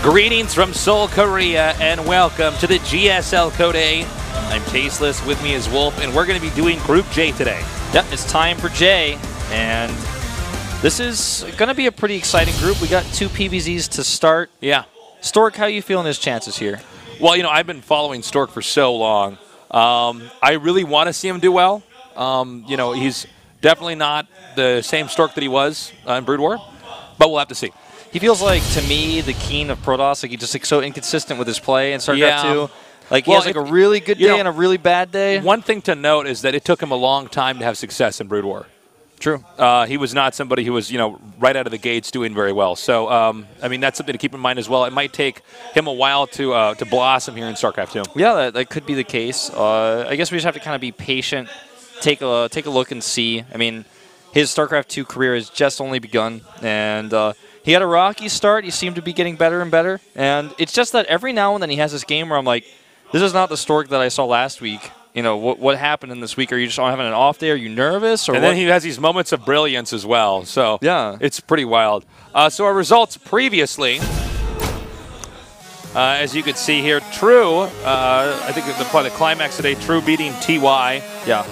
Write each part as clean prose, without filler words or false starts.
Greetings from Seoul, Korea, and welcome to the GSL Code A. I'm Tasteless, with me is Wolf, and we're going to be doing Group J today. Yep, it's time for J, and this is going to be a pretty exciting group. We got 2 PBZs to start. Yeah. Stork, how are you feeling his chances here? Well, you know, I've been following Stork for so long. I really want to see him do well. You know, he's definitely not the same Stork that he was in Brood War, but we'll have to see. He feels like, to me, the Keen of Protoss. Like, he's just like, so inconsistent with his play in StarCraft 2. Like, he has like a really good day and a really bad day. One thing to note is that it took him a long time to have success in Brood War. True. He was not somebody who was, you know, right out of the gates doing very well. So, I mean, that's something to keep in mind as well. It might take him a while to blossom here in StarCraft 2. Yeah, that could be the case. I guess we just have to kind of be patient, take a look and see. I mean, his StarCraft 2 career has just only begun, and he had a rocky start. He seemed to be getting better and better. And it's just that every now and then he has this game where I'm like, this is not the Stork that I saw last week. You know, what happened in this week? Are you just having an off day? Are you nervous? Or then he has these moments of brilliance as well. So yeah, it's pretty wild. So our results previously, as you can see here, True, I think the climax today, True beating TY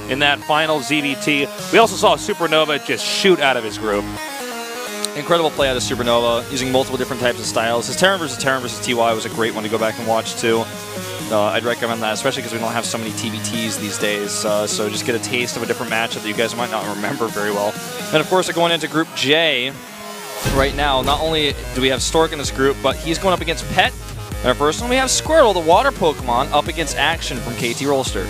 in that final ZVT. We also saw Supernova just shoot out of his group. Incredible play out of Supernova, using multiple different types of styles. His Terran versus TY was a great one to go back and watch, too. I'd recommend that, especially because we don't have so many TVTs these days. So just get a taste of a different matchup that you guys might not remember very well. And, of course, we're going into Group J right now. Not only do we have Stork in this group, but he's going up against Pet. And our first one, we have Squirtle, the water Pokemon, up against Action from KT Rolster.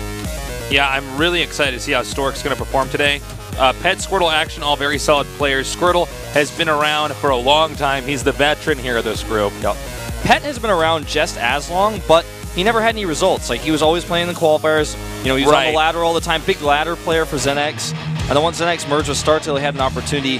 Yeah, I'm really excited to see how Stork's going to perform today. Pet, Squirtle, Action, all very solid players. Squirtle has been around for a long time. He's the veteran here of this group. Yep. Pet has been around just as long, but he never had any results. Like, he was always playing the qualifiers. You know, he was on the ladder all the time. Big ladder player for ZenX. And then once ZenX merged with StarTale, he had an opportunity.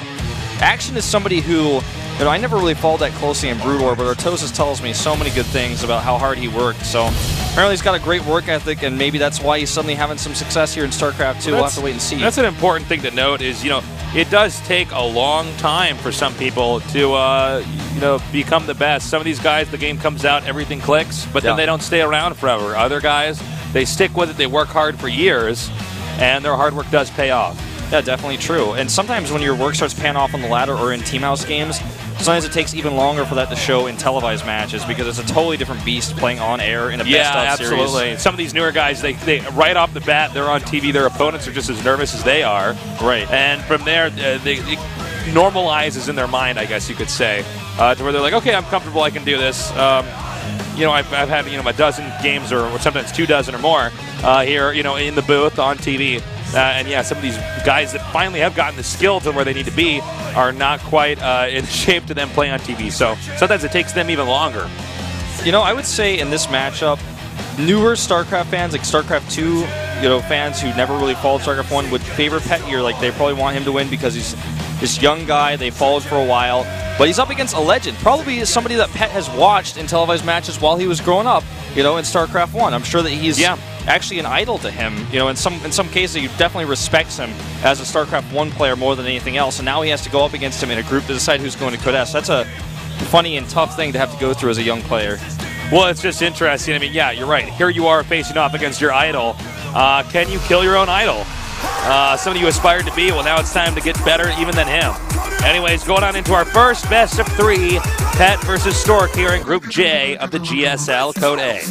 Action is somebody who, you know, I never really followed that closely in Brood War, but Artosis tells me so many good things about how hard he worked. So apparently he's got a great work ethic, and maybe that's why he's suddenly having some success here in StarCraft 2. We'll have to wait and see. That's an important thing to note is, you know, it does take a long time for some people to, you know, become the best. Some of these guys, the game comes out, everything clicks, but then they don't stay around forever. Other guys, they stick with it, they work hard for years, and their hard work does pay off. Yeah, definitely true. And sometimes when your work starts paying off on the ladder or in Team House games, sometimes it takes even longer for that to show in televised matches because it's a totally different beast playing on air in a best-of series. Yeah, absolutely. Some of these newer guys, they right off the bat, they're on TV. Their opponents are just as nervous as they are. Right. And from there, it normalizes in their mind, I guess you could say, to where they're like, okay, I'm comfortable, I can do this. You know, I've had, you know, a dozen games or sometimes 2 dozen or more here, you know, in the booth on TV. And yeah, some of these guys that finally have gotten the skill to where they need to be are not quite in shape to then play on TV. So sometimes it takes them even longer. You know, I would say in this matchup, newer StarCraft fans, like StarCraft 2, you know, fans who never really followed StarCraft 1 would favor Pet here. Like, they probably want him to win because he's this young guy they followed for a while. But he's up against a legend, probably somebody that Pet has watched in televised matches while he was growing up, you know, in StarCraft 1. I'm sure that he's actually an idol to him. You know, in some cases, he definitely respects him as a StarCraft 1 player more than anything else. And now he has to go up against him in a group to decide who's going to Code S. That's a funny and tough thing to have to go through as a young player. Well, it's just interesting. I mean, yeah, you're right. Here you are facing off against your idol. Can you kill your own idol? Somebody you aspired to be. Well, now it's time to get better even than him. Anyways, going on into our first best of 3, Pet versus Stork here in Group J of the GSL Code A.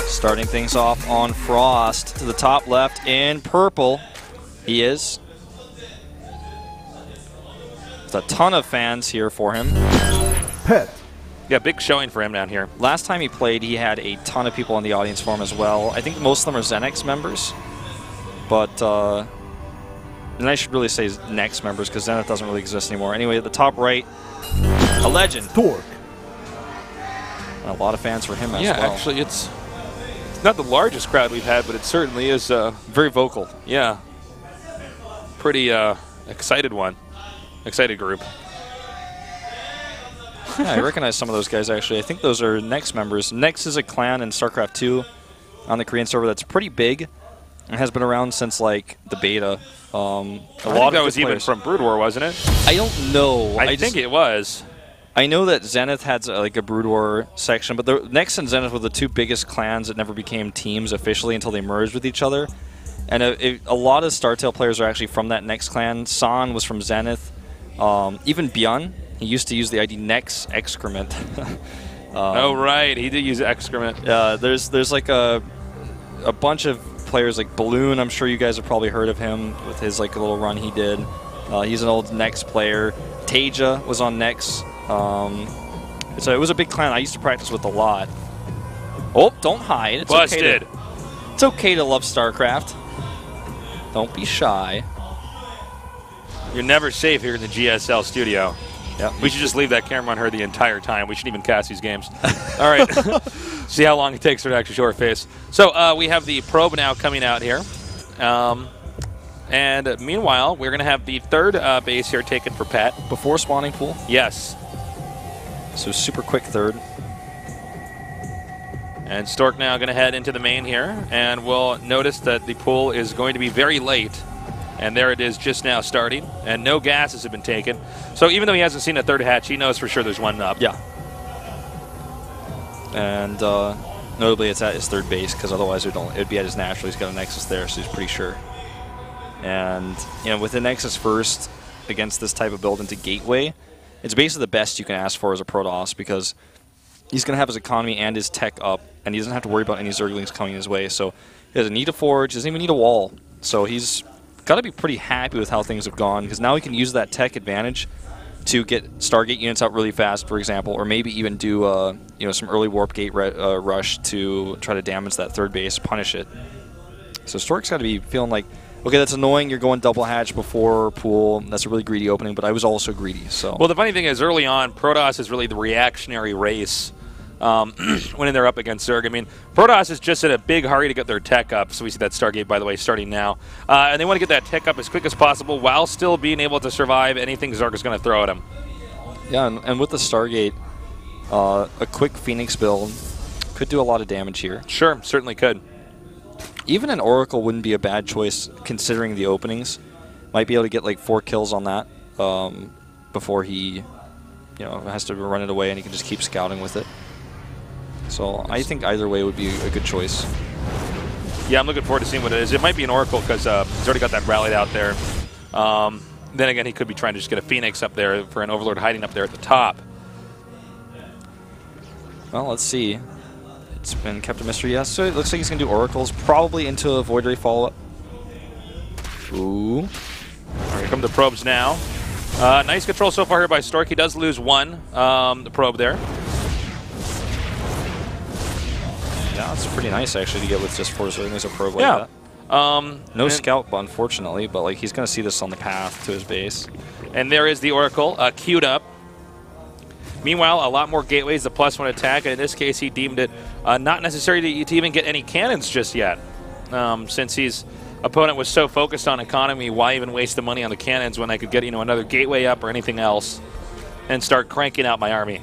Starting things off on Frost to the top left in purple. He is. There's a ton of fans here for him. Pet. Yeah, big showing for him down here. Last time he played, he had a ton of people in the audience for him as well. I think most of them are ZenX members. But, and I should really say Next members because Zenith doesn't really exist anymore. Anyway, at the top right, a legend. Stork. And a lot of fans for him as well. Yeah, actually, it's not the largest crowd we've had, but it certainly is very vocal. Yeah. Pretty excited one. Excited group. Yeah, I recognize some of those guys, actually. I think those are Next members. Next is a clan in StarCraft 2 on the Korean server that's pretty big. and has been around since like the beta. A lot of that was even from Brood War, wasn't it? I don't know. I think it was. I know that Zenith had like a Brood War section, but the Nex and Zenith were the two biggest clans that never became teams officially until they merged with each other. And a lot of StarTale players are actually from that Nex clan. San was from Zenith. Even Byun, he used to use the ID Nex Excrement. Oh, right. He did use excrement. There's like a bunch of players like Balloon. I'm sure you guys have probably heard of him with his like little run he did. He's an old Nex player. Taja was on Nex. So it was a big clan I used to practice with a lot. Oh, don't hide. It's Busted. It's okay to love StarCraft. Don't be shy. You're never safe here in the GSL studio. Yep. We should just leave that camera on her the entire time. We shouldn't even cast these games. All right. See how long it takes her to actually show her face. So we have the probe now coming out here. And meanwhile, we're going to have the third base here taken for Pet. Before spawning pool? Yes. So super quick third. And Stork now going to head into the main here. And we'll notice that the pool is going to be very late. And there it is just now starting. And no gases have been taken. So even though he hasn't seen a third hatch, he knows for sure there's one up. Yeah. And notably it's at his third base, because otherwise it'd be at his natural. He's got a Nexus there, so he's pretty sure. And with the Nexus first against this type of build into Gateway, it's basically the best you can ask for as a Protoss, because he's going to have his economy and his tech up, and he doesn't have to worry about any Zerglings coming his way. So he doesn't need a forge, doesn't even need a wall. So he's got to be pretty happy with how things have gone, because now he can use that tech advantage to get Stargate units out really fast, for example, or maybe even do some early Warp Gate rush to try to damage that third base, punish it. So Stork's got to be feeling like, okay, that's annoying. You're going double hatch before pool. That's a really greedy opening, but I was also greedy. So well, the funny thing is, early on, Protoss is really the reactionary race when they're up against Zerg. I mean, Protoss is just in a big hurry to get their tech up. So we see that Stargate, by the way, starting now. And they want to get that tech up as quick as possible while still being able to survive anything Zerg is going to throw at them. Yeah, and with the Stargate, a quick Phoenix build could do a lot of damage here. Sure, certainly could. Even an Oracle wouldn't be a bad choice considering the openings. Might be able to get like 4 kills on that before he has to run it away, and he can just keep scouting with it. So I think either way would be a good choice. Yeah, I'm looking forward to seeing what it is. It might be an Oracle because he's already got that rallied out there. Then again, he could be trying to just get a Phoenix up there for an Overlord hiding up there at the top. Well, let's see. It's been kept a mystery. Yeah, so it looks like he's going to do Oracles, probably into a Void Ray follow-up. Ooh. All right, here come the probes now. Nice control so far here by Stork. He does lose one, the probe there. Yeah, it's pretty nice actually to get with just 4 Zerglings a probe like that. No scout, unfortunately, but like he's going to see this on the path to his base. And there is the Oracle queued up. Meanwhile, a lot more gateways, the +1 attack, and in this case he deemed it not necessary to even get any cannons just yet. Since his opponent was so focused on economy, why even waste the money on the cannons when I could get another gateway up or anything else and start cranking out my army?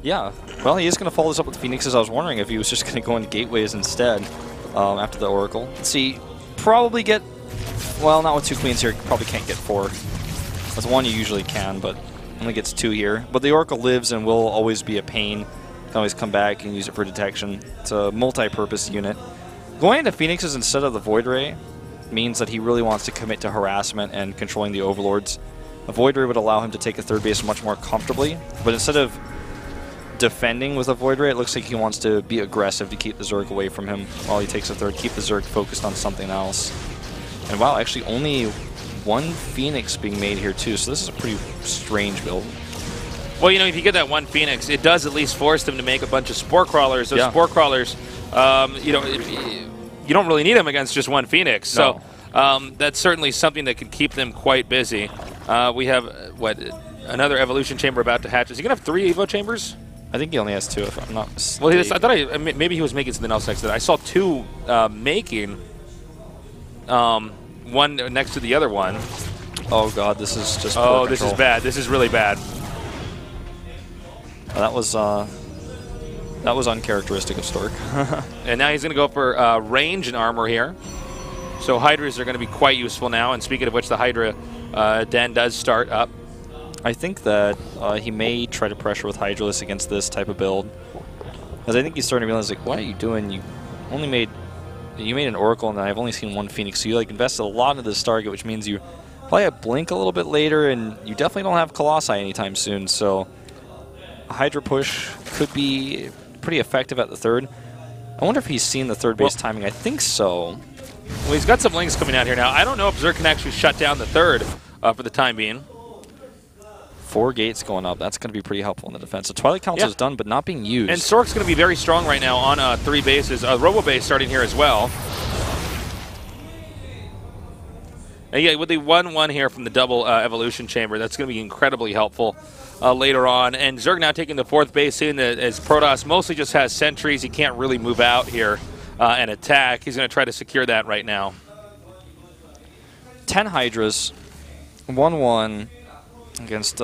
Yeah, well, he is going to follow this up with Phoenixes. I was wondering if he was just going to go into gateways instead after the Oracle. Let's see, probably get, well, not with 2 Queens here, probably can't get 4. With 1 you usually can, but only gets 2 here. But the Oracle lives and will always be a pain. Can always come back and use it for detection. It's a multi-purpose unit. Going into Phoenixes instead of the Void Ray means that he really wants to commit to harassment and controlling the Overlords. A Void Ray would allow him to take a third base much more comfortably, but instead of defending with a Void Ray, it looks like he wants to be aggressive to keep the Zerg away from him while he takes a third, keep the Zerg focused on something else. And wow, actually only 1 Phoenix being made here too, so this is a pretty strange build. Well, if you get that 1 Phoenix, it does at least force them to make a bunch of Spore Crawlers. Those Spore Crawlers, you don't really need them against just 1 Phoenix. No. So that's certainly something that could keep them quite busy. We have, another Evolution Chamber about to hatch. Is he going to have 3 Evo Chambers? I think he only has 2, if I'm not mistaken. Well, I thought maybe he was making something else next to that. I saw 2 making, one next to the other one. Oh god, this is just poor this is bad. This is really bad. That was uncharacteristic of Stork. And now he's going to go for range and armor here. So Hydras are going to be quite useful now. And speaking of which, the Hydra den does start up. I think that he may try to pressure with Hydralisk against this type of build. Because I think he's starting to realize, like, what are you doing? You made an Oracle, and I've only seen one Phoenix. So you like invested a lot into this target, which means you probably have Blink a little bit later, and you definitely don't have Colossi anytime soon. So a Hydra push could be pretty effective at the third. I wonder if he's seen the third base timing. I think so. Well, he's got some Blinks coming out here now. I don't know if Zerg can actually shut down the third for the time being. 4 gates going up. That's going to be pretty helpful in the defense. So Twilight Council is done, but not being used. And Stork's going to be very strong right now on 3 bases. Robo base starting here as well. And yeah, with the 1-1 here from the double evolution chamber, that's going to be incredibly helpful later on. And Zerg now taking the 4th base in as Protoss mostly just has sentries. He can't really move out here and attack. He's going to try to secure that right now. 10 Hydras, 1-1. Against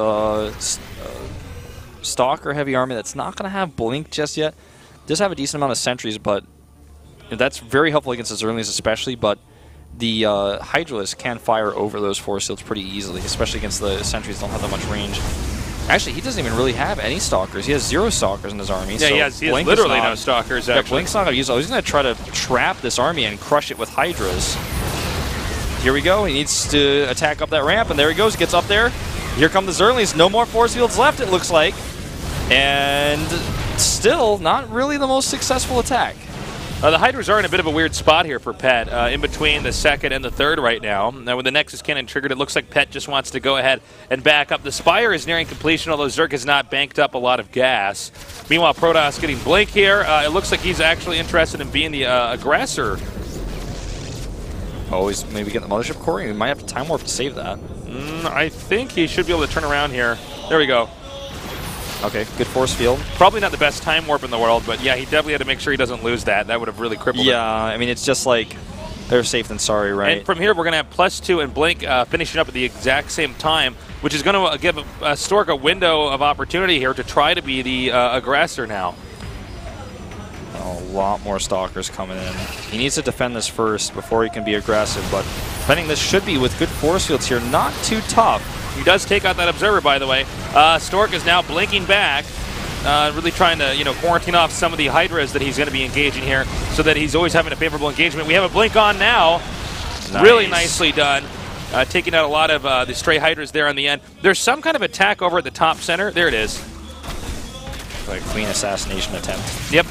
Stalker Heavy Army that's not going to have Blink just yet. Does have a decent amount of sentries, but that's very helpful against the Zerglings especially, but the Hydralisk can fire over those force fields pretty easily, especially against the sentries that don't have that much range. Actually, he doesn't even really have any Stalkers. He has 0 Stalkers in his army. Yeah, so he has literally no Stalkers, actually. Yeah, Blink's not going to use those. He's going to try to trap this army and crush it with Hydras. Here we go. He needs to attack up that ramp, and there he goes. He gets up there. Here come the Zerglings. No more force fields left, it looks like. And still not really the most successful attack. The Hydras are in a bit of a weird spot here for Pet, in between the 2nd and the 3rd right now. Now, with the Nexus Cannon triggered, it looks like Pet just wants to go ahead and back up. The Spire is nearing completion, although Zerg has not banked up a lot of gas. Meanwhile, Protoss getting Blink here. It looks like he's actually interested in being the aggressor. Oh, he's maybe getting the Mothership Core. He might have to Time Warp to save that. I think he should be able to turn around here. There we go. Okay, good force field. Probably not the best Time Warp in the world, but yeah, he definitely had to make sure he doesn't lose that. That would have really crippled him. Yeah, I mean, it's just like, they're safe than sorry, right? And from here, we're going to have +2 and Blink finishing up at the exact same time, which is going to give Stork a window of opportunity here to try to be the aggressor now. A lot more Stalkers coming in. He needs to defend this first before he can be aggressive, but defending this should be with good force fields here. Not too tough. He does take out that Observer, by the way. Stork is now blinking back, really trying to quarantine off some of the Hydras that he's going to be engaging here so that he's always having a favorable engagement. We have a Blink on now. Nice. Really nicely done. Taking out a lot of the stray Hydras there on the end. There's some kind of attack over at the top center. There it is. Like Queen assassination attempt. Yep.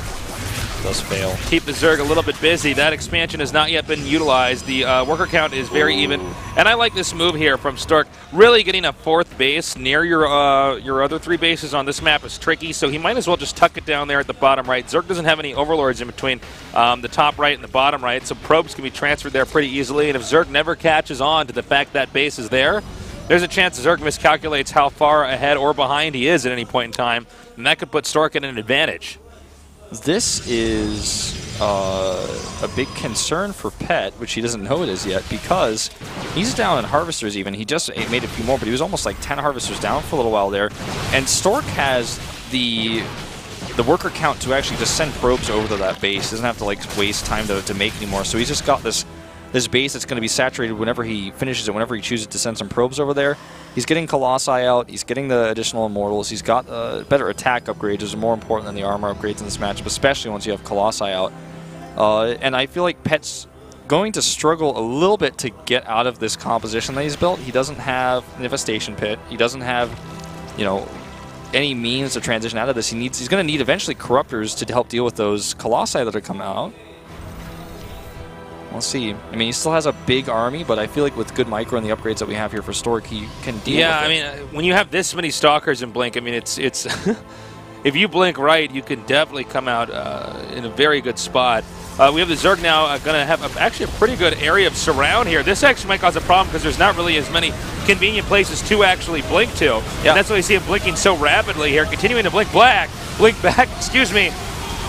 Does fail. Keep the Zerg a little bit busy. That expansion has not yet been utilized. The worker count is very even. And I like this move here from Stork. Really getting a 4th base near your other 3 bases on this map is tricky, so he might as well just tuck it down there at the bottom right. Zerg doesn't have any overlords in between the top right and the bottom right, so probes can be transferred there pretty easily. And if Zerg never catches on to the fact that base is there, there's a chance Zerg miscalculates how far ahead or behind he is at any point in time, and that could put Stork in an advantage. This is a big concern for Pet, which he doesn't know it is yet, because he's down in Harvesters even. He just made a few more, but he was almost like 10 Harvesters down for a little while there. And Stork has the worker count to actually just send probes over to that base. He doesn't have to like waste time to make anymore. So he's just got this base that's going to be saturated whenever he finishes it, whenever he chooses to send some probes over there. He's getting Colossi out, he's getting the additional Immortals, he's got better attack upgrades, which are more important than the armor upgrades in this matchup, especially once you have Colossi out. And I feel like Pet's going to struggle a little bit to get out of this composition that he's built. He doesn't have an Infestation Pit, he doesn't have, any means to transition out of this. He's going to need eventually Corruptors to help deal with those Colossi that are coming out. We'll see. I mean, he still has a big army, but I feel like with good micro and the upgrades that we have here for Stork, he can deal with it. Yeah, I mean, when you have this many Stalkers in Blink, I mean, it's if you blink right, you can definitely come out in a very good spot. We have the Zerg now going to have actually a pretty good area of surround here. This actually might cause a problem because there's not really as many convenient places to actually blink to. Yeah. And that's why you see him blinking so rapidly here, continuing to blink back, excuse me.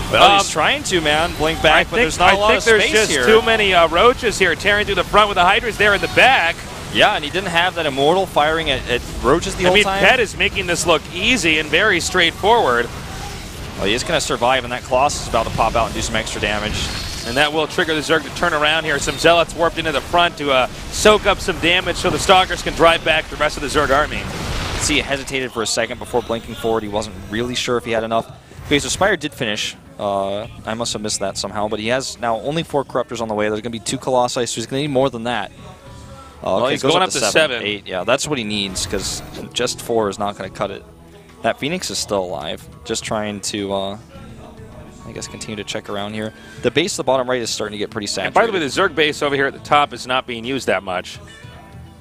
Well, he's trying to, man, blink back, but there's not a lot of space here. I think there's just too many roaches here tearing through the front with the Hydras there in the back. Yeah, and he didn't have that Immortal firing at roaches the whole time. I mean, Pet is making this look easy and very straightforward. Well, he is going to survive, and that Colossus is about to pop out and do some extra damage. And that will trigger the Zerg to turn around here. Some Zealots warped into the front to soak up some damage so the Stalkers can drive back the rest of the Zerg army. See, he hesitated for a second before blinking forward. He wasn't really sure if he had enough. Okay, so Spire did finish. I must have missed that somehow, but he has now only 4 Corruptors on the way. There's going to be 2 Colossi, so he's going to need more than that. Well, he's going up to 7. 8. Yeah, that's what he needs, because just 4 is not going to cut it. That Phoenix is still alive. Just trying to, I guess, continue to check around here. The base at the bottom right is starting to get pretty saturated. And by the way, the Zerg base over here at the top is not being used that much.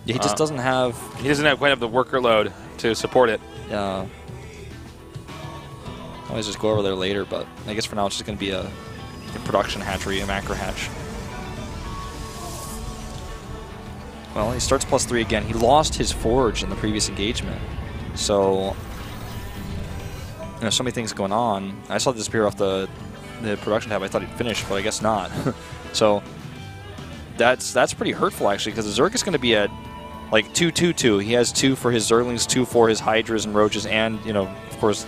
Yeah, he just doesn't have... He doesn't quite have the worker load to support it. Yeah. I'll always just go over there later, but I guess for now it's just going to be a production hatchery, a macro hatch. Well, he starts +3 again. He lost his forge in the previous engagement. So, you know, so many things going on. I saw it disappear off the production tab. I thought he'd finish, but I guess not. So, that's pretty hurtful, actually, because the Zerg is going to be at, like, 2-2-2. He has 2 for his Zerglings, 2 for his Hydras and Roaches, and, you know, of course,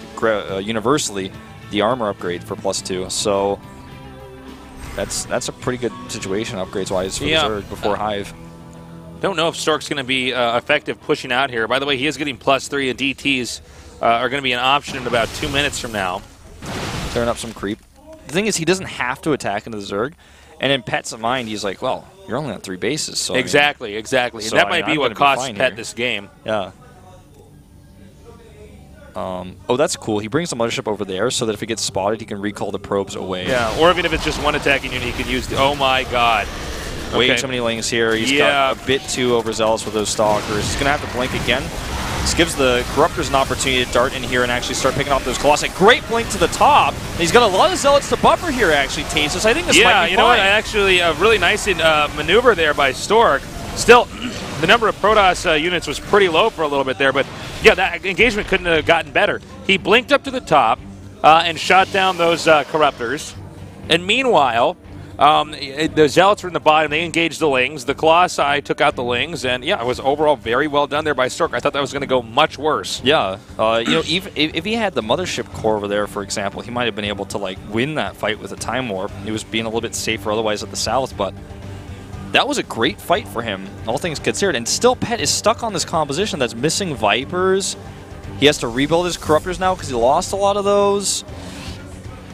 universally, the armor upgrade for +2. So, that's a pretty good situation upgrades-wise for the Zerg before Hive. Don't know if Stork's going to be effective pushing out here. By the way, he is getting +3, and DTs are going to be an option in about 2 minutes from now. Tearing up some creep. The thing is, he doesn't have to attack into the Zerg. And in Pet's mind, he's like, well, you're only on 3 bases. So exactly, exactly. So, that might be what costs Pet this game. Yeah. Oh, that's cool. He brings the mothership over there so that if it gets spotted, he can recall the probes away. Yeah, or even if it's just one attacking unit, he could use the... Oh, my God. Way too many lings here. He's got a bit too overzealous with those Stalkers. He's going to have to blink again. This gives the Corruptors an opportunity to dart in here and actually start picking off those Colossi. Great blink to the top. And he's got a lot of Zealots to buffer here, actually, Tasus. I think this might be fine. You know what? Actually, a really nice maneuver there by Stork. Still, the number of Protoss units was pretty low for a little bit there, but yeah, that engagement couldn't have gotten better. He blinked up to the top and shot down those Corruptors. And meanwhile, the Zealots were in the bottom. They engaged the Lings. The Colossi took out the Lings, and yeah, it was overall very well done there by Stork. I thought that was going to go much worse. Yeah, you know, even if he had the Mothership core over there, for example, he might have been able to like win that fight with a Time Warp. He was being a little bit safer otherwise at the south, but that was a great fight for him, all things considered. And still, Pet is stuck on this composition that's missing Vipers. He has to rebuild his Corruptors now because he lost a lot of those.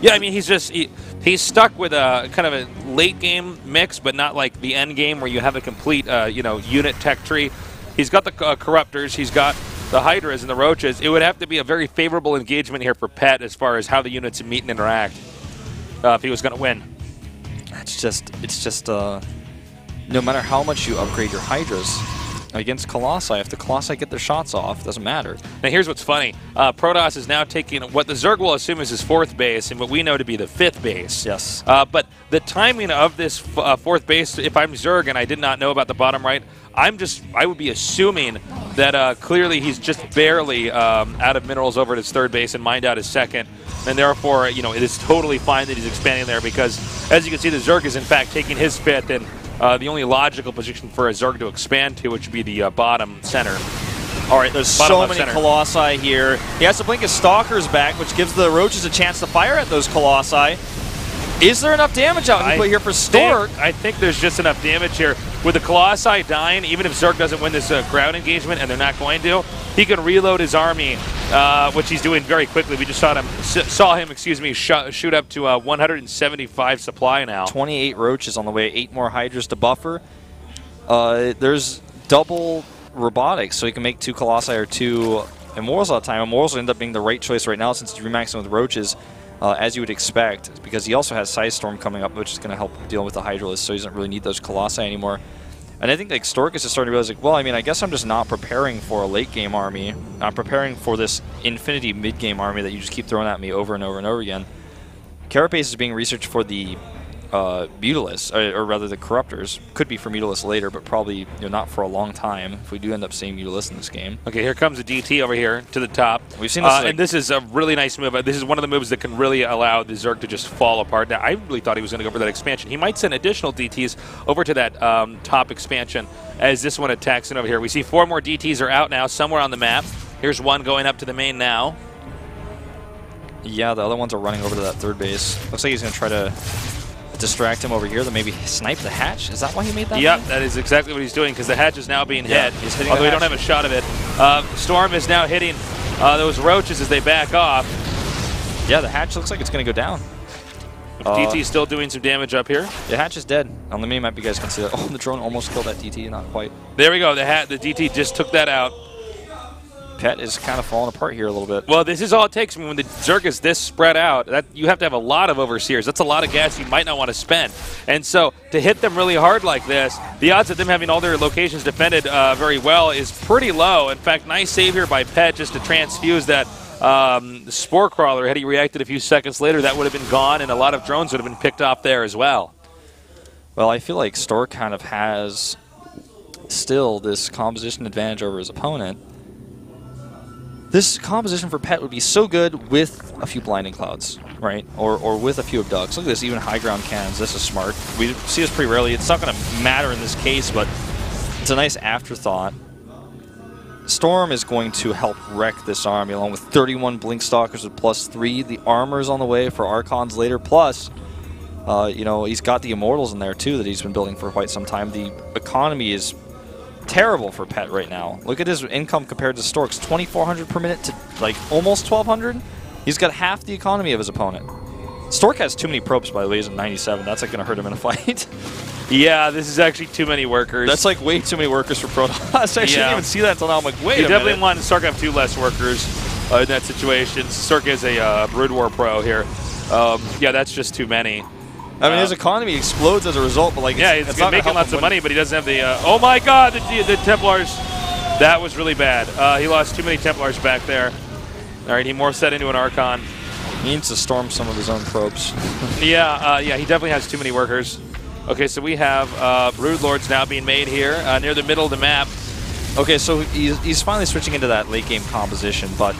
Yeah, I mean, he's stuck with a kind of a late game mix, but not like the end game where you have a complete you know, unit tech tree. He's got the Corruptors, he's got the Hydras and the Roaches. It would have to be a very favorable engagement here for Pet as far as how the units meet and interact if he was going to win. It's just no matter how much you upgrade your Hydras against Colossi, if the Colossi get their shots off, it doesn't matter. Now here's what's funny. Protoss is now taking what the Zerg will assume is his 4th base and what we know to be the 5th base. Yes. But the timing of this 4th base, if I'm Zerg and I did not know about the bottom right, I would be assuming that clearly he's just barely out of minerals over at his 3rd base and mined out his 2nd. And therefore, you know, it is totally fine that he's expanding there because, as you can see, the Zerg is in fact taking his 5th and the only logical position for a Zerg to expand to, which would be the bottom center. All right, there's so many Colossi here. He has to blink his Stalkers back, which gives the Roaches a chance to fire at those Colossi. Is there enough damage out here for Stork? I think there's just enough damage here. With the Colossi dying, even if Zerg doesn't win this ground engagement, and they're not going to, he can reload his army, which he's doing very quickly. We just saw him shoot up to 175 supply now. 28 Roaches on the way, 8 more Hydras to buffer. There's double robotics, so he can make 2 Colossi or 2 Immortals all the time. Immortals will end up being the right choice right now since he's remaxing with Roaches. As you would expect, because he also has Sizestorm coming up, which is going to help deal with the Hydralisk, so he doesn't really need those Colossi anymore. And I think like Stork is just starting to realize, like, well, I mean, I guess I'm just not preparing for a late-game army. I'm preparing for this infinity mid-game army that you just keep throwing at me over and over and over again. Carapace is being researched for the Mutalisks, or rather the Corruptors. Could be for Mutalisks later, but probably not for a long time if we do end up seeing Mutalisks in this game. Okay, here comes a DT over here to the top. We've seen this, and this is a really nice move. This is one of the moves that can really allow the Zerg to just fall apart. Now, I really thought he was going to go for that expansion. He might send additional DTs over to that top expansion as this one attacks in over here. We see 4 more DTs are out now somewhere on the map. Here's one going up to the main now. Yeah, the other ones are running over to that 3rd base. Looks like he's going to try to distract him over here, then maybe snipe the hatch. Is that why he made that? Yep, that is exactly what he's doing, because the hatch is now being hit. He's hitting although we don't have a shot of it. Storm is now hitting those roaches as they back off. Yeah, the hatch looks like it's going to go down. DT still doing some damage up here. The hatch is dead. On the mini-map, you guys can see that. Oh, the drone almost killed that DT, not quite. There we go. The DT just took that out. Pet is kind of falling apart here a little bit. Well, this is all it takes. I mean, when the Zerg is this spread out, you have to have a lot of overseers. That's a lot of gas you might not want to spend. And so to hit them really hard like this, the odds of them having all their locations defended very well is pretty low. In fact, nice save here by Pet just to transfuse that Spore Crawler. Had he reacted a few seconds later, that would have been gone, and a lot of drones would have been picked off there as well. Well, I feel like Stork kind of has still this composition advantage over his opponent. This composition for Pet would be so good with a few blinding clouds, right? Or with a few abducts. Look at this, even high ground cannons. This is smart. We see this pretty rarely. It's not going to matter in this case, but it's a nice afterthought. Storm is going to help wreck this army, along with 31 Blink Stalkers with +3. The armor's on the way for Archons later. Plus, you know, he's got the Immortals in there too that he's been building for quite some time. The economy is terrible for Pet right now. Look at his income compared to Stork's, 2,400 per minute to like almost 1,200. He's got half the economy of his opponent. Stork has too many probes, by the way. He's at 97. That's like going to hurt him in a fight. Yeah, this is actually too many workers. That's like way too many workers for Protoss. I didn't even see that until now. I'm like, wait a minute. You definitely want StarCraft II less workers in that situation. Stork is a Brood War pro here. Yeah, that's just too many. I mean, his economy explodes as a result, but like, it's not making lots of money, but he doesn't have the. Oh my God, the Templars! That was really bad. He lost too many Templars back there. All right, he morphs that into an Archon. He needs to storm some of his own probes. Yeah, he definitely has too many workers. Okay, so we have Brood Lords now being made here near the middle of the map. Okay, so he's finally switching into that late game composition, but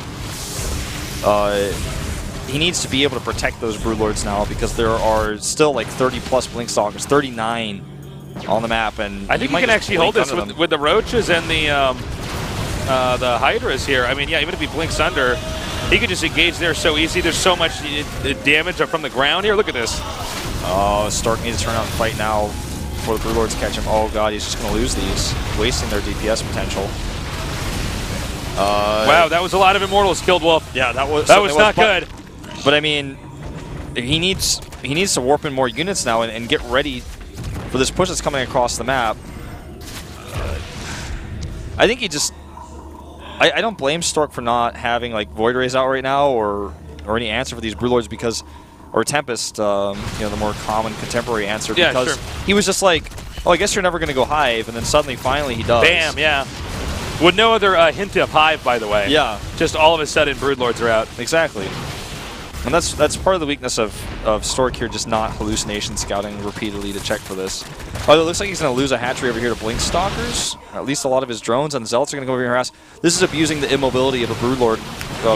he needs to be able to protect those Brood Lords now because there are still like 30+ Blink Stalkers, 39 on the map, and I think he can actually hold this with the Roaches and the Hydras here. I mean, yeah, even if he blinks under, he could just engage there so easy. There's so much damage from the ground here. Look at this. Oh, Stork needs to turn out and fight now before the Brood Lords catch him. Oh God, he's just going to lose these, wasting their DPS potential. Wow, that was a lot of Immortals killed, Wolf. Yeah, that was not good. But I mean, he needs to warp in more units now and get ready for this push that's coming across the map. I think he just... I don't blame Stork for not having like Void Rays out right now or any answer for these Brood Lords because... Or Tempest, you know, the more common contemporary answer, because he was just like, oh, I guess you're never going to go Hive, and then suddenly, finally, he does. Bam, yeah. With no other hint of Hive, by the way. Yeah. Just all of a sudden, Brood Lords are out. Exactly. And that's part of the weakness of Stork here, just not hallucination scouting repeatedly to check for this. Oh, it looks like he's going to lose a hatchery over here to Blink Stalkers. At least a lot of his drones and Zealots are going to go over here and harass. This is abusing the immobility of a Brood Lord.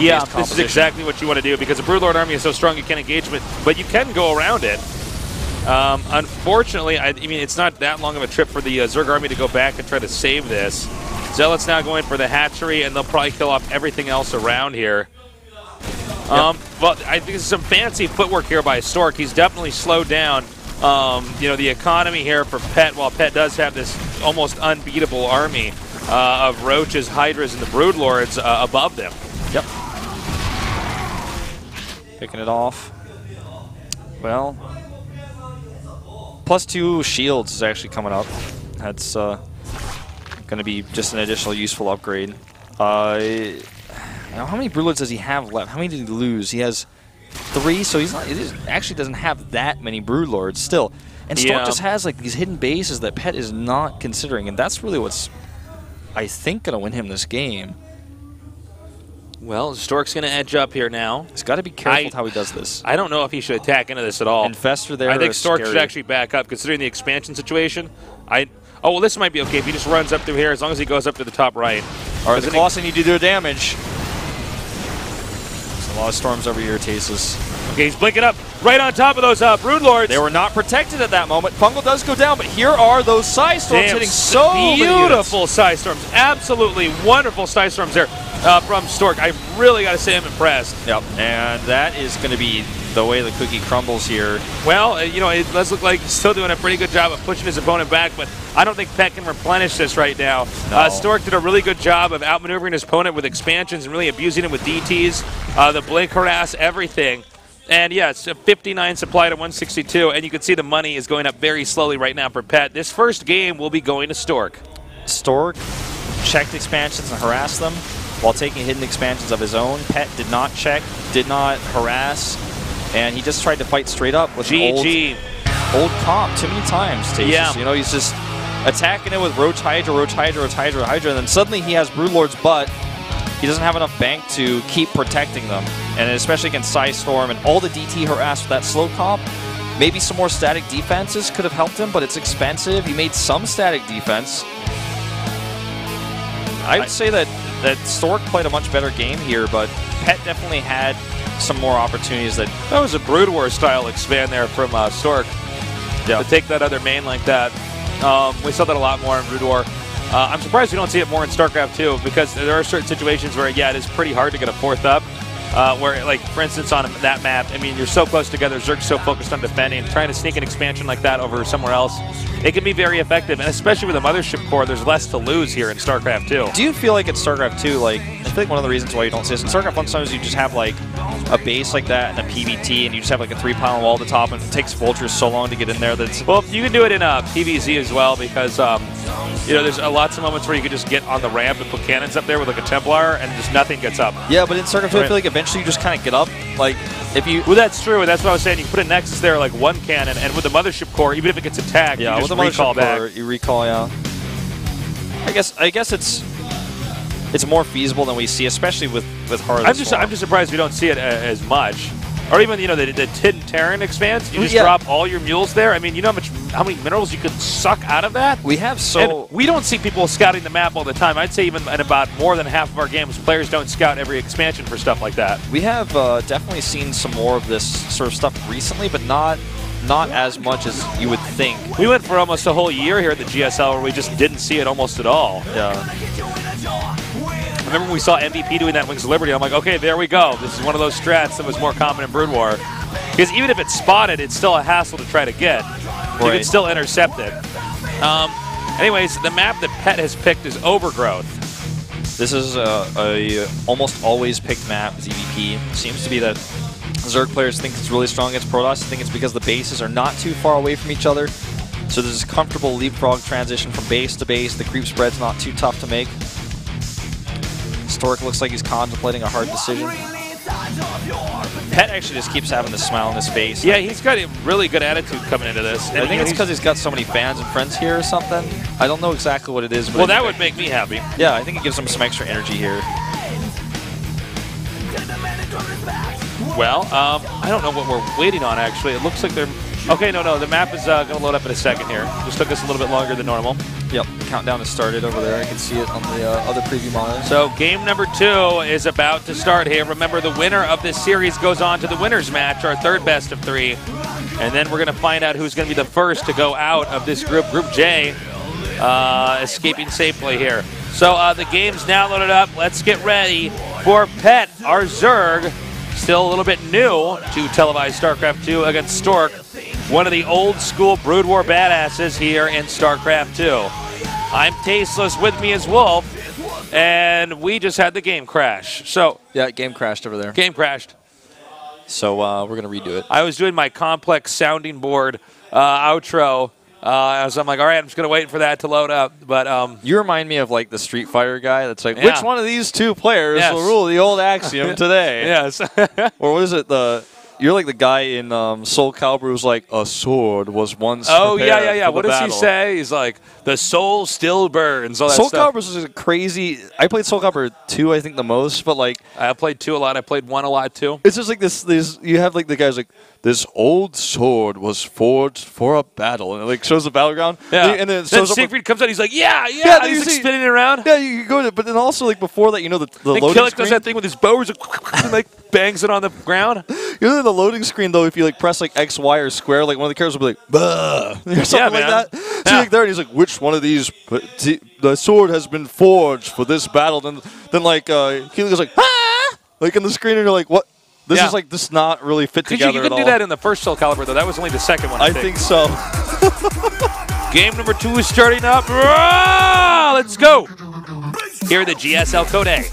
Yeah, this is exactly what you want to do because the Brood Lord army is so strong you can't engage with, but you can go around it. Unfortunately, I mean, it's not that long of a trip for the Zerg army to go back and try to save this. Zealots now going for the hatchery, and they'll probably kill off everything else around here. But I think this is some fancy footwork here by Stork. He's definitely slowed down, you know, the economy here for Pet, while Pet does have this almost unbeatable army of Roaches, Hydras, and the Brood Lords above them. Yep. Picking it off. Well, +2 shields is actually coming up. That's going to be just an additional useful upgrade. Now, how many Brood Lords does he have left? How many did he lose? He has 3, so he's not. Actually doesn't have that many Brood Lords still. And Stork just has like these hidden bases that Pet is not considering, and that's really what's, I think, going to win him this game. Well, Stork's going to edge up here now. He's got to be careful with how he does this. I don't know if he should attack into this at all. Infestor there. I think Stork should actually back up, considering the expansion situation. Oh, well, this might be okay if he just runs up through here, as long as he goes up to the top right. All right, the Colossi need to do damage. There's a lot of storms over here, Tasis. Okay, he's blinking up right on top of those Brood Lords. They were not protected at that moment. Fungal does go down, but here are those Psy Storms hitting so beautiful Psy Storms. Absolutely wonderful Psy Storms there from Stork. I really got to say I'm impressed. Yep, and that is going to be the way the cookie crumbles here. Well, you know, it does look like he's still doing a pretty good job of pushing his opponent back, but I don't think Pet can replenish this right now. No. Stork did a really good job of outmaneuvering his opponent with expansions and really abusing him with DTs, the blink harass, everything. And yeah, it's a 59 supply to 162, and you can see the money is going up very slowly right now for Pet. This first game will be going to Stork. Stork checked expansions and harassed them while taking hidden expansions of his own. Pet did not check, did not harass, and he just tried to fight straight up with GG. Old comp too many times. Tasis. Yeah. You know, he's just attacking it with Roach Hydra, Roach Hydra, Roach Hydra, Hydra, and then suddenly he has Broodlords, but he doesn't have enough bank to keep protecting them. And especially against Storm and all the DT harass with that slow comp, maybe some more static defenses could have helped him, but it's expensive. He made some static defense. I would say that Stork played a much better game here, but Pet definitely had some more opportunities. That was a Brood War style expand there from Stork. Yeah. To take that other main like that. We saw that a lot more in Brood War. I'm surprised we don't see it more in StarCraft 2 because there are certain situations where, yeah, it is pretty hard to get a fourth up. Where, like, for instance, on that map, I mean, you're so close together, Zerg's so focused on defending, trying to sneak an expansion like that over somewhere else, it can be very effective, and especially with a Mothership core, there's less to lose here in StarCraft 2. Do you feel like in StarCraft 2, like, I feel like one of the reasons why you don't see this, in StarCraft 1, sometimes you just have, like, a base like that and a PVT, and you just have, like, a 3-pylon wall at the top, and it takes Vultures so long to get in there that's... Well, you can do it in PvZ as well, because, you know, there's lots of moments where you can just get on the ramp and put cannons up there with, like, a Templar, and just nothing gets up. Yeah, but in StarCraft 2, I feel like eventually you just kind of get up. Like, if you... Well, that's true, and that's what I was saying. You can put a Nexus there, like, one cannon, and with the Mothership core, even if it gets attacked, yeah, you just with the recall back. Core, you recall, yeah. I guess it's more feasible than we see, especially with Heart of the Storm. I'm just surprised we don't see it as much. Or even, you know, the Hidden Terran expanse, you just drop all your mules there. I mean, you know how many minerals you could suck out of that? We have And we don't see people scouting the map all the time. I'd say even in about more than half of our games, players don't scout every expansion for stuff like that. We have definitely seen some more of this sort of stuff recently, but not as much as you would think. We went for almost a whole year here at the GSL where we just didn't see it almost at all. Yeah. I remember when we saw MVP doing that Wings of Liberty, I'm like, okay, there we go. This is one of those strats that was more common in Brood War. Because even if it's spotted, it's still a hassle to try to get. Right. You can still intercept it. Anyways, the map that Pet has picked is Overgrowth. This is a almost always picked map, ZVP. Seems to be that Zerg players think it's really strong against Protoss. I think it's because the bases are not too far away from each other. So there's a comfortable leapfrog transition from base to base. The creep spread's not too tough to make. Stork looks like he's contemplating a hard decision. Pet actually just keeps having this smile on his face. Yeah, he's got a really good attitude coming into this. I think it's because he's got so many fans and friends here or something. I don't know exactly what it is. But well, that would make me happy. Yeah, I think it gives him some extra energy here. Well, I don't know what we're waiting on, actually. It looks like they're... Okay, no, the map is going to load up in a second here. Just took us a little bit longer than normal. Yep, countdown has started over there. I can see it on the other preview monitor. So game number 2 is about to start here. Remember, the winner of this series goes on to the winner's match, our third best of 3. And then we're going to find out who's going to be the first to go out of this group, Group J, escaping safely here. So the game's now loaded up. Let's get ready for Pet, our Zerg. Still a little bit new to televised StarCraft 2 against Stork, one of the old school Brood War badasses here in StarCraft 2. I'm Tasteless, with me is Wolf, and we just had the game crash. So yeah, game crashed over there. Game crashed. So we're going to redo it. I was doing my complex sounding board outro. So I'm like, all right, I'm just going to wait for that to load up. But you remind me of like the Street Fighter guy that's like, which one of these two players will rule the old Axiom today? Yes. Or what is it? You're like the guy in Soul Calibur who's like, a sword was once yeah. What does battle. he say? He's like, the soul still burns. All that Soul stuff. Calibur is a crazy... I played Soul Calibur 2, I think, the most, but like... I played 2 a lot. I played 1 a lot, too. It's just like this... You have like the guys like, this old sword was forged for a battle. And it like shows the battleground. Yeah. And then Siegfried comes out, he's like, yeah. He's like spinning it around. Yeah, you go to... But then also like before that, you know, the loading Killick screen... does that thing with his bow, and like bangs it on the ground. You know, in the loading screen, though, if you like press like X, Y, or square, like one of the characters will be like, "Bah," or something like that. So you're like there, and he's like, "Which one of these? The sword has been forged for this battle." Then like he goes like, "Ah!" Like in the screen, and you're like, "What? This is like this not really fit together you couldn't do that in the first Soul Calibur, though. That was only the second one, I think so. Game number 2 is starting up. Let's go. Here are the GSL Code A.